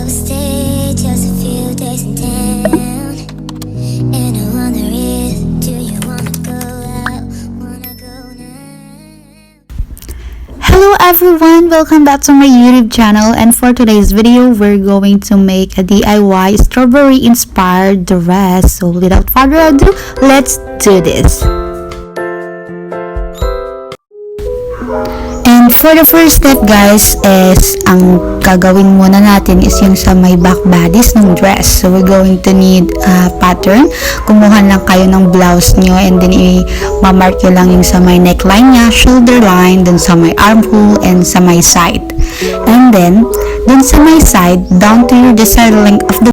will stay just a few days in town. And I wonder if, do you wanna go out? Wanna go now? Hello everyone! Welcome back to my YouTube channel, and for today's video, we're going to make a DIY strawberry inspired dress. So without further ado, let's do this! And for the first step guys is, ang gagawin muna natin is yung sa may back bodies ng dress. So we're going to need a pattern. Kumuha lang kayo ng blouse nyo and then i-mark nyo lang yung sa may neckline nya, shoulder line, dun sa may armhole, and sa may side. And then, dun sa may side, down to your desired length of the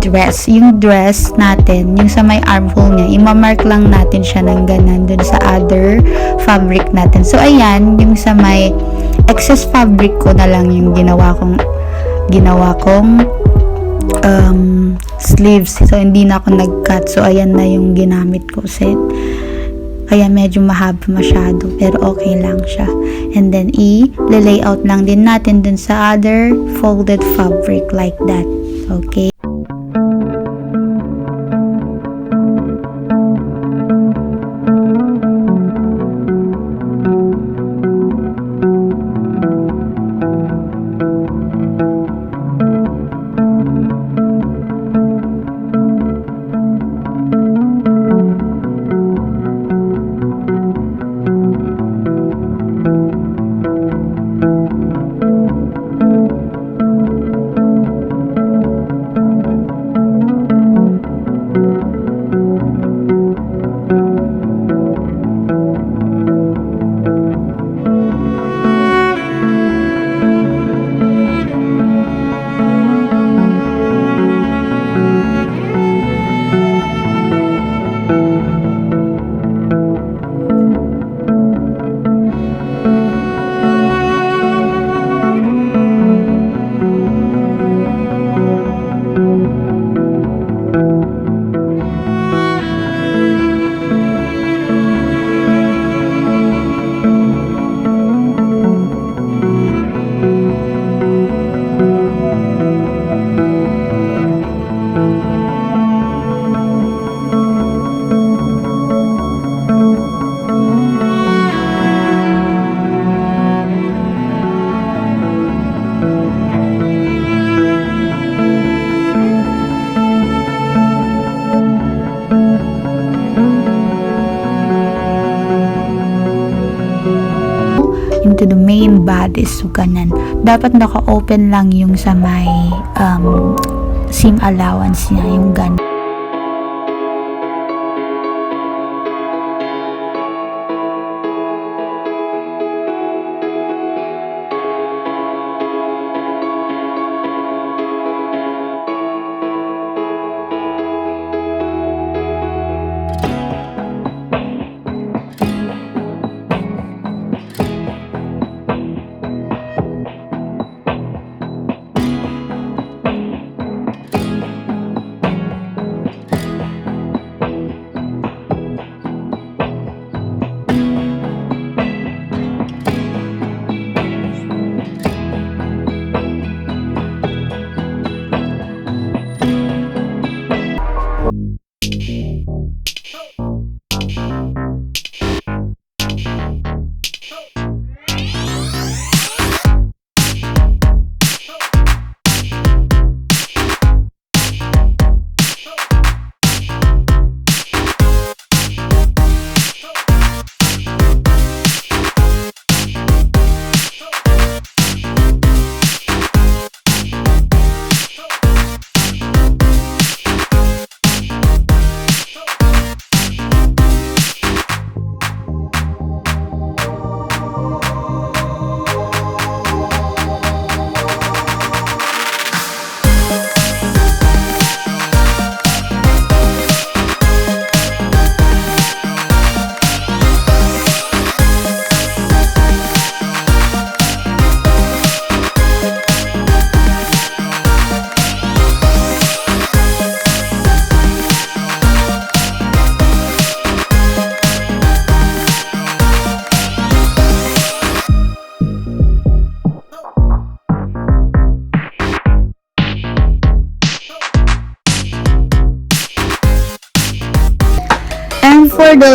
dress. Yung dress natin, yung sa may armhole niya, imamark lang natin siya ng ganan dun sa other fabric natin. So ayan, yung sa may excess fabric ko na lang yung ginawa kong sleeves. So hindi na ako nag-cut. So ayan na yung ginamit ko set. Kaya medyo mahaba masyado, pero okay lang siya. And then i-layout lang din natin dun sa other folded fabric like that. Okay. Into the main body. So ganan, dapat naka-open lang yung sa may seam allowance niya, yung ganan.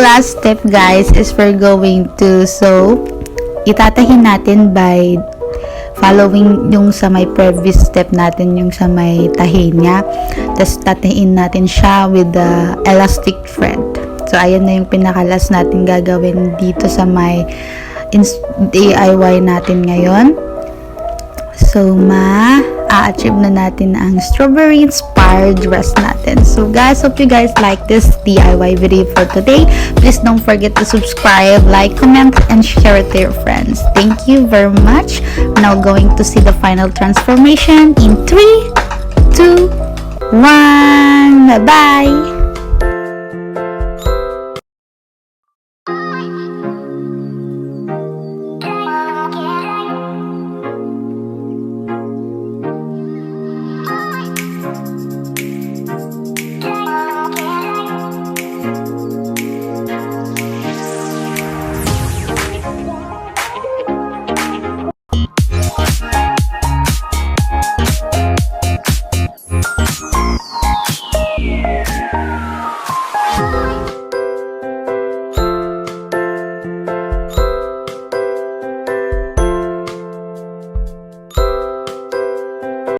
last step guys is we're going to sew. Itatahin natin by following yung sa may previous step natin, yung sa may tahi niya. Tapos tatahin natin siya with the elastic thread. So ayan na yung pinakalas natin gagawin dito sa may DIY natin ngayon. So ma-achieve na natin ang strawberry inspired dress natin. So guys, hope you guys like this DIY video for today. Please don't forget to subscribe, like, comment, and share it to your friends. Thank you very much. Now going to see the final transformation in 3, 2, 1. Bye-bye.